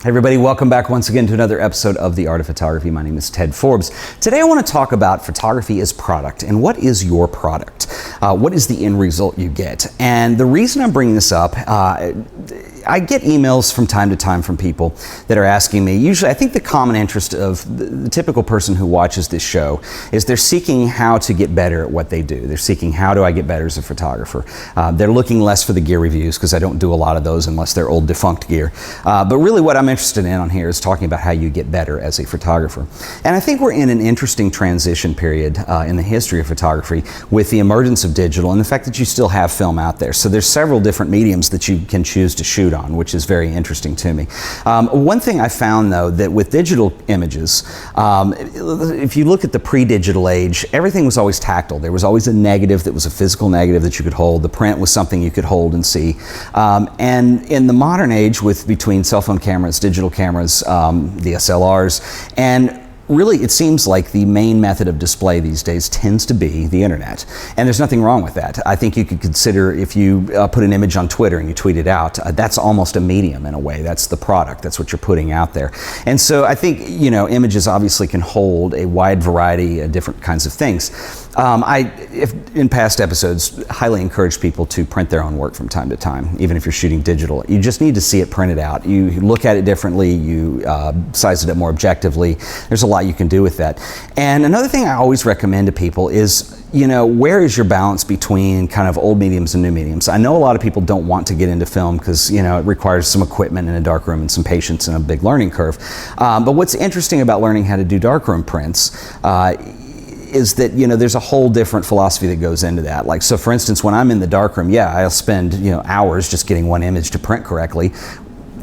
Hey everybody, welcome back once again to another episode of The Art of Photography. My name is Ted Forbes. Today I want to talk about photography as product and what is your product? What is the end result you get? And the reason I'm bringing this up, I get emails from time to time from people that are asking me, usually I think the common interest of the typical person who watches this show is they're seeking how to get better at what they do. They're seeking how do I get better as a photographer. They're looking less for the gear reviews because I don't do a lot of those unless they're old defunct gear. But really what I'm interested in on here is talking about how you get better as a photographer. And I think we're in an interesting transition period in the history of photography with the emergence of digital and the fact that you still have film out there. So there's several different mediums that you can choose to shoot on, which is very interesting to me. One thing I found though, that with digital images, if you look at the pre-digital age, everything was always tactile. There was always a negative that was a physical negative that you could hold. The print was something you could hold and see. And in the modern age, with between cell phone cameras, digital cameras, DSLRs, and really, it seems like the main method of display these days tends to be the internet. And there's nothing wrong with that. I think you could consider if you put an image on Twitter and you tweet it out, that's almost a medium in a way. That's the product. That's what you're putting out there. And so I think, you know, images obviously can hold a wide variety of different kinds of things. In past episodes, highly encourage people to print their own work from time to time, even if you're shooting digital. You just need to see it printed out. You look at it differently, you size it up more objectively. There's a lot you can do with that. And another thing I always recommend to people is, you know, where is your balance between kind of old mediums and new mediums? I know a lot of people don't want to get into film because, you know, it requires some equipment in a darkroom and some patience and a big learning curve. But what's interesting about learning how to do darkroom prints is that, you know, there's a whole different philosophy that goes into that. Like, so for instance, when I'm in the darkroom, yeah, I'll spend, you know, hours just getting one image to print correctly.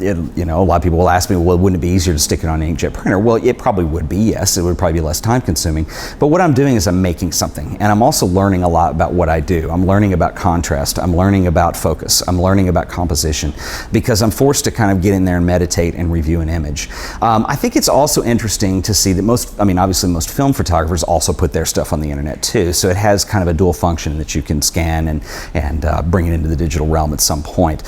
You know, a lot of people will ask me, well, wouldn't it be easier to stick it on an inkjet printer? Well, it probably would be, yes. It would probably be less time consuming. But what I'm doing is I'm making something. And I'm also learning a lot about what I do. I'm learning about contrast. I'm learning about focus. I'm learning about composition because I'm forced to kind of get in there and meditate and review an image. I think it's also interesting to see that obviously most film photographers also put their stuff on the internet too. So it has kind of a dual function that you can scan and bring it into the digital realm at some point.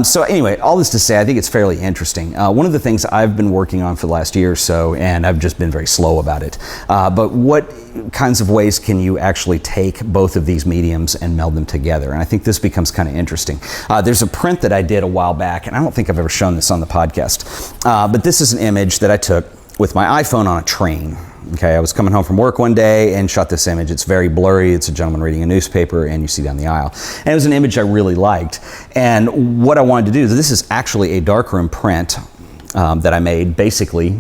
So anyway, all this to say, I think it's fairly interesting. One of the things I've been working on for the last year or so, and I've just been very slow about it, but what kinds of ways can you actually take both of these mediums and meld them together? And I think this becomes kind of interesting. There's a print that I did a while back, and I don't think I've ever shown this on the podcast, but this is an image that I took with my iPhone on a train. Okay, I was coming home from work one day and shot this image. It's very blurry. It's a gentleman reading a newspaper and you see down the aisle. And it was an image I really liked. And what I wanted to do, this is actually a darkroom print that I made basically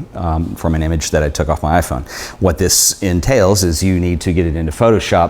from an image that I took off my iPhone. What this entails is you need to get it into Photoshop,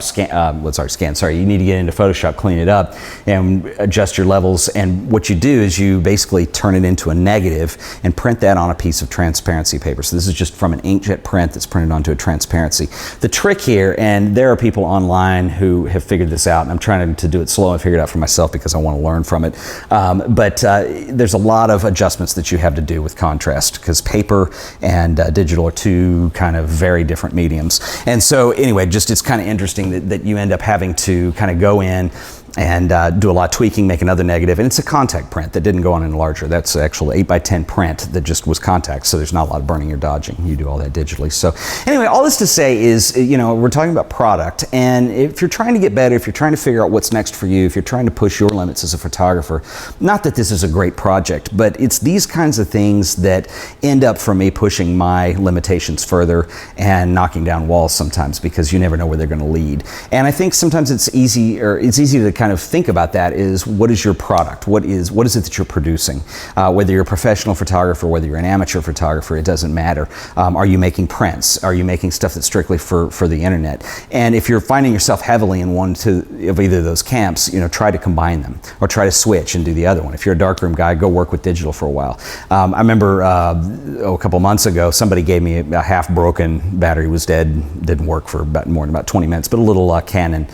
you need to get into Photoshop, clean it up, and adjust your levels. And what you do is you basically turn it into a negative and print that on a piece of transparency paper. So this is just from an inkjet print that's printed onto a transparency. The trick here, and there are people online who have figured this out, and I'm trying to do it slow and figure it out for myself because I want to learn from it. But there's a lot of adjustments that you have to do with contrast because paper and digital are two kind of very different mediums. And so anyway, just it's kind of interesting that you end up having to kind of go in and do a lot of tweaking, make another negative. And it's a contact print that didn't go on an enlarger. That's actual 8x10 print that just was contact. So there's not a lot of burning or dodging. You do all that digitally. So anyway, all this to say is, you know, we're talking about product. And if you're trying to get better, if you're trying to figure out what's next for you, if you're trying to push your limits as a photographer, not that this is a great project, but it's these kinds of things that end up for me pushing my limitations further and knocking down walls sometimes because you never know where they're going to lead. And I think sometimes it's easy to kind of think about that is what is your product? What is it that you're producing? Whether you're a professional photographer, whether you're an amateur photographer, it doesn't matter. Are you making prints? Are you making stuff that's strictly for the internet? And if you're finding yourself heavily in one of either of those camps, you know, try to combine them or try to switch and do the other one. If you're a darkroom guy, go work with digital for a while. I remember a couple months ago, somebody gave me a half-broken battery, was dead, didn't work for more than about 20 minutes, but a little Canon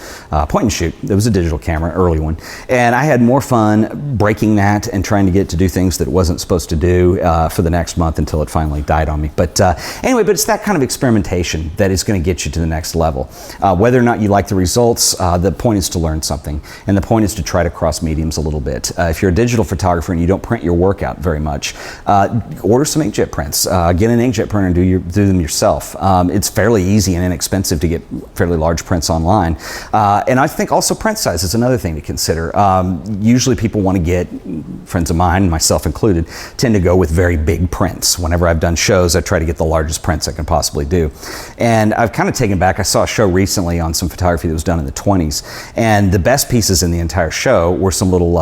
point and shoot. It was a digital camera. camera, early one, and I had more fun breaking that and trying to get it to do things that it wasn't supposed to do for the next month until it finally died on me. But anyway, but it's that kind of experimentation that is going to get you to the next level. Whether or not you like the results, the point is to learn something, and the point is to try to cross mediums a little bit. If you're a digital photographer and you don't print your work out very much, order some inkjet prints. Get an inkjet printer and do them yourself. It's fairly easy and inexpensive to get fairly large prints online. And I think also print size is another thing to consider. Usually people want to get, friends of mine, myself included, tend to go with very big prints. Whenever I've done shows, I try to get the largest prints I can possibly do. And I've kind of taken back, I saw a show recently on some photography that was done in the 20s, and the best pieces in the entire show were some little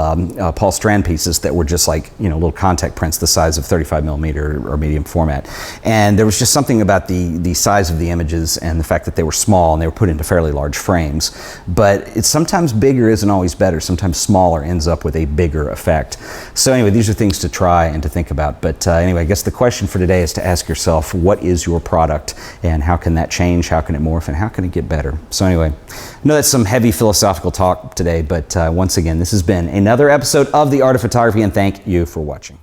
Paul Strand pieces that were just like, little contact prints the size of 35 millimeter or medium format. And there was just something about the size of the images and the fact that they were small and they were put into fairly large frames. But it's sometimes bigger isn't always better. Sometimes smaller ends up with a bigger effect. So anyway, these are things to try and to think about. But anyway, I guess the question for today is to ask yourself, what is your product and how can that change? How can it morph and how can it get better? So anyway, I know that's some heavy philosophical talk today, but once again, this has been another episode of The Art of Photography, and thank you for watching.